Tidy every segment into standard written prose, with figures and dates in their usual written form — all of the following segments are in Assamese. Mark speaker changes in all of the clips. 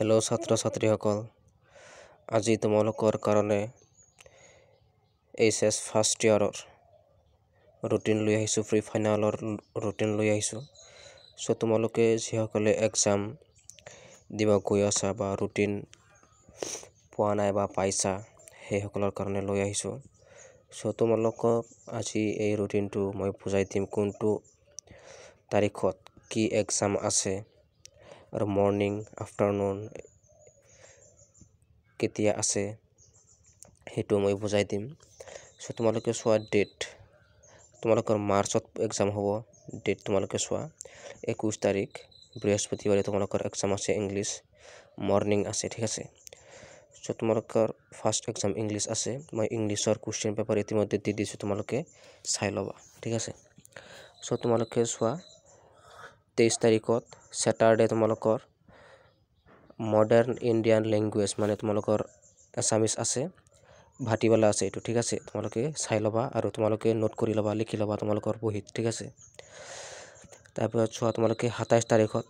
Speaker 1: হেল্ল' ছাত্ৰ ছাত্ৰীসকল, আজি তোমালোকৰ কাৰণে এইচএছ ফাৰ্ষ্ট ইয়াৰৰ ৰুটিন লৈ আহিছোঁ, প্ৰি ফাইনেলৰ ৰুটিন লৈ আহিছোঁ। চ' তোমালোকে যিসকলে এক্সাম দিব গৈ আছা বা ৰুটিন পোৱা নাই বা পাইছা, সেইসকলৰ কাৰণে লৈ আহিছোঁ। চ' তোমালোকক আজি এই ৰুটিনটো মই বুজাই দিম, কোনটো তাৰিখত কি এক্সাম আছে আৰু মৰ্ণিং আফটাৰনুন কেতিয়া আছে সেইটো মই বুজাই দিম। চ' তোমালোকে চোৱা ডেট, তোমালোকৰ মাৰ্চত এক্সাম হ'ব। ডেট তোমালোকে চোৱা 21 তাৰিখ বৃহস্পতিবাৰে তোমালোকৰ এক্সাম আছে, ইংলিছ মৰ্ণিং আছে, ঠিক আছে। চ' তোমালোকৰ ফাৰ্ষ্ট এক্সাম ইংলিছ আছে। মই ইংলিছৰ কুৱেশ্যন পেপাৰ ইতিমধ্যে দি দিছোঁ, তোমালোকে চাই ল'বা, ঠিক আছে। চ' তোমালোকে চোৱা 23 তাৰিখত ছেটাৰডে তোমালোকৰ মডাৰ্ণ ইণ্ডিয়ান লেংগুৱেজ মানে তোমালোকৰ এছামিছ আছে, ভাটিবেলা আছে, এইটো ঠিক আছে। তোমালোকে চাই ল'বা আৰু তোমালোকে নোট কৰি ল'বা, লিখি ল'বা তোমালোকৰ বহীত, ঠিক আছে। তাৰপিছত চোৱা তোমালোকে 27 তাৰিখত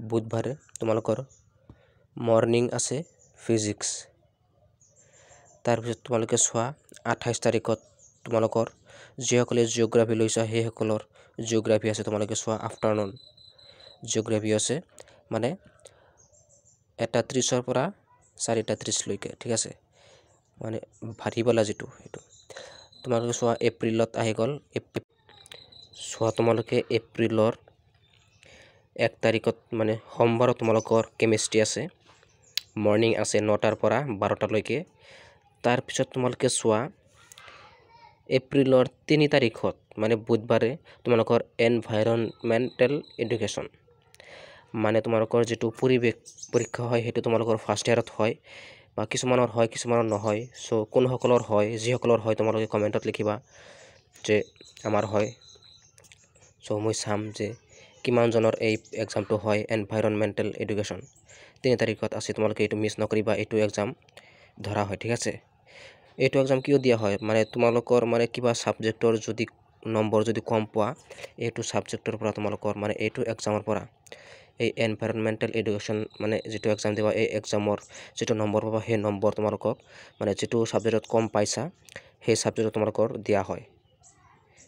Speaker 1: বুধবাৰে তোমালোকৰ মৰ্ণিং আছে ফিজিক্স। তাৰপিছত তোমালোকে চোৱা 28 তাৰিখত তোমালোকৰ যিসকলে জিঅ'গ্ৰাফী লৈছা সেইসকলৰ জিঅ'গ্ৰাফী আছে, তোমালোকে চোৱা আফটাৰনুন জিঅ'গ্ৰাফী আছে, মানে 1:30 পৰা 4:30 লৈকে, ঠিক আছে, মানে ভাটিবেলা যিটো সেইটো। তোমালোকে চোৱা এপ্ৰিলত আহি গ'ল। চোৱা তোমালোকে এপ্ৰিলৰ 1 তাৰিখত মানে সোমবাৰত তোমালোকৰ কেমিষ্ট্ৰি আছে, মৰ্ণিং আছে 9টাৰ পৰা 12টালৈকে। তাৰপিছত তোমালোকে চোৱা এপ্ৰিলৰ 3 তাৰিখত মানে বুধবাৰে তোমালোকৰ এনভাইৰনমেণ্টেল এডুকেশ্যন মানে তোমালোকৰ যিটো পৰিৱেশ পৰীক্ষা হয়, সেইটো তোমালোকৰ ফাৰ্ষ্ট ইয়াৰত হয়, বা কিছুমানৰ হয় কিছুমানৰ নহয়। চ' কোনসকলৰ হয়, যিসকলৰ হয় তোমালোকে কমেণ্টত লিখিবা যে আমাৰ হয়। চ' মই চাম যে কিমানজনৰ এই এক্সামটো হয়। এনভাইৰনমেণ্টেল এডুকেশ্যন 3 তাৰিখত আছে, তোমালোকে এইটো মিছ নকৰিবা, এইটো এক্সাম ধৰা হয়, ঠিক আছে। এইটো এক্সাম কিয় দিয়া হয়, মানে তোমালোকৰ মানে কিবা ছাবজেক্টৰ যদি নম্বৰ যদি কম পোৱা, এইটো ছাবজেক্টৰ পৰা তোমালোকৰ মানে এইটো এক্সামৰ পৰা এই এনভাইৰনমেণ্টেল এডুকেশ্যন মানে যিটো এক্সাম দিবা, এই এক্সামৰ যিটো নম্বৰ পাবা, সেই নম্বৰ তোমালোকক মানে যিটো ছাবজেক্টত কম পাইছা সেই ছাবজেক্টত তোমালোকৰ দিয়া হয়,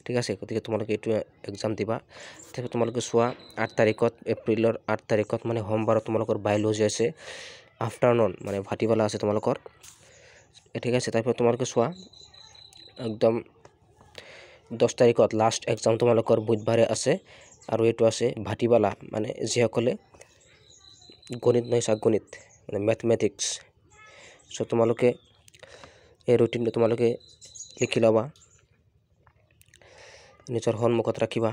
Speaker 1: ঠিক আছে। গতিকে তোমালোকে এইটো এক্সাম দিবা। তাৰপিছত তোমালোকে চোৱা 8 তাৰিখত এপ্ৰিলৰ 8 তাৰিখত মানে সোমবাৰত তোমালোকৰ বায়'লজি আছে, আফটাৰনুন মানে ভাটিবেলা আছে তোমালোকৰ, ঠিক আছে। তাৰপিছত তোমালোকে চোৱা একদম 10 তাৰিখত লাষ্ট এক্সাম তোমালোকৰ বুধবাৰে আছে, আৰু এইটো আছে ভাটিবেলা, মানে যিসকলে গণিত নহয় গণিত মানে মেথমেটিক্স। চ' তোমালোকে এই ৰুটিনটো তোমালোকে লিখি ল'বা, নিজৰ সন্মুখত ৰাখিবা,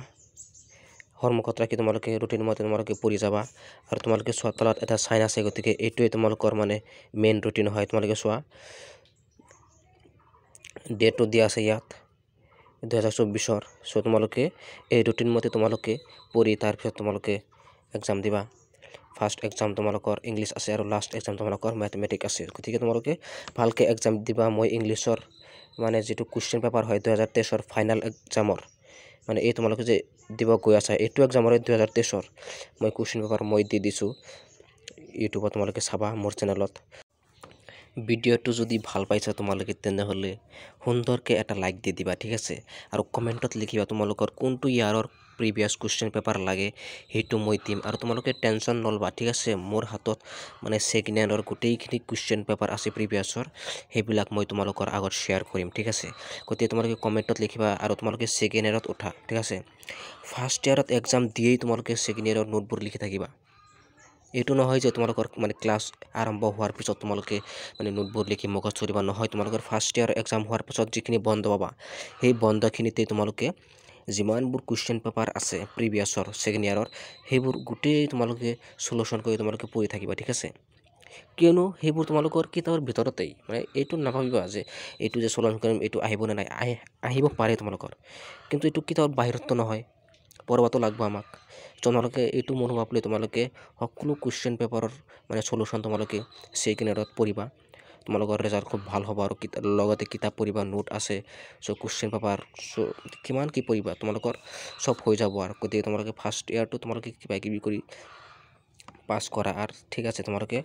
Speaker 1: সন্মুখত ৰাখি তোমালোকে ৰুটিন মতে তোমালোকে পঢ়ি যাবা। আৰু তোমালোকে চোৱা তলত এটা চাইন আছে, গতিকে এইটোৱে তোমালোকৰ মানে মেইন ৰুটিন হয়। তোমালোকে চোৱা ডেটটো দিয়া আছে ইয়াত 2024। চ' তোমালোকে এই ৰুটিন মতে তোমালোকে পঢ়ি তাৰপিছত তোমালোকে এক্সাম দিবা। ফাৰ্ষ্ট এক্সাম তোমালোকৰ ইংলিছ আছে আৰু লাষ্ট এক্সাম তোমালোকৰ মেথমেটিক্স আছে। গতিকে তোমালোকে ভালকৈ এক্সাম দিবা। মই ইংলিছৰ মানে যিটো কুৱেশ্যন পেপাৰ হয় 2023 ফাইনেল এক্সামৰ, মানে এই তোমালোকে যে দিব গৈ আছা এইটো এক্সামৰ 2023 মই কুৱেশ্যন পেপাৰ মই দি দিছোঁ ইউটিউবত, তোমালোকে চাবা মোৰ চেনেলত। ভিডিঅ'টো যদি ভাল পাইছা তোমালোকে তেনেহ'লে সুন্দৰকৈ এটা লাইক দি দিবা, ঠিক আছে। আৰু কমেণ্টত লিখিবা তোমালোকৰ কোনটো ইয়াৰৰ প্ৰিভিয়াছ কুৱেশ্যন পেপাৰ লাগে, সেইটো মই দিম। আৰু তোমালোকে টেনশ্যন নল'বা, ঠিক আছে। মোৰ হাতত মানে ছেকেণ্ড ইয়াৰৰ গোটেইখিনি কুৱেশ্যন পেপাৰ আছে প্ৰিভিয়াছৰ, সেইবিলাক মই তোমালোকৰ আগত শ্বেয়াৰ কৰিম, ঠিক আছে। গতিকে তোমালোকে কমেণ্টত লিখিবা আৰু তোমালোকে ছেকেণ্ড ইয়াৰত উঠা, ঠিক আছে। ফাৰ্ষ্ট ইয়াৰত এক্সাম দিয়েই তোমালোকে ছেকেণ্ড ইয়াৰৰ নোটবোৰ লিখি থাকিবা। এইটো নহয় যে তোমালোকৰ মানে ক্লাছ আৰম্ভ হোৱাৰ পিছত তোমালোকে মানে নোটবোৰ লিখি মগজ ধৰিবা, নহয়। তোমালোকৰ ফাৰ্ষ্ট ইয়াৰ এক্সাম হোৱাৰ পিছত যিখিনি বন্ধ পাবা, সেই বন্ধখিনিতে তোমালোকে যিমানবোৰ কুৱেশ্যন পেপাৰ আছে প্ৰিভিয়াছৰ ছেকেণ্ড ইয়াৰৰ, সেইবোৰ গোটেই তোমালোকে চলুশ্যন কৰি তোমালোকে পঢ়ি থাকিবা, ঠিক আছে। কিয়নো সেইবোৰ তোমালোকৰ কিতাপৰ ভিতৰতেই, মানে এইটো নাভাবিবা যে এইটো যে চলুশ্যন কৰিম এইটো আহিব নে নাই, আহিব পাৰে তোমালোকৰ, কিন্তু এইটো কিতাপৰ বাহিৰততো নহয়, পঢ়িবতো লাগব আমাক। তোমালোকে এইটো মনোভাৱ লৈ তোমালোকে সকলো কুৱেশ্যন পেপাৰৰ মানে চলুশ্যন তোমালোকে ছেকেণ্ড ইয়াৰত পঢ়িবা, তোমালোকৰ ৰিজাল্ট খুব ভাল হ'ব। আৰু লগতে কিতাপ পঢ়িবা, নোট আছে, চ' কুৱেশ্যন পেপাৰ কিমান কি পঢ়িবা তোমালোকৰ চব হৈ যাব। আৰু গতিকে তোমালোকে ফাৰ্ষ্ট ইয়াৰটো তোমালোকে কিবা কিবি কৰি পাছ কৰা আৰু ঠিক আছে তোমালোকে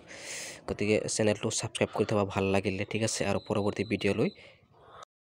Speaker 1: গতিকে চেনেলটো ছাবস্ক্ৰাইব কৰি থবা ভাল লাগিলে ঠিক আছে আৰু পৰৱৰ্তী ভিডিঅ'লৈ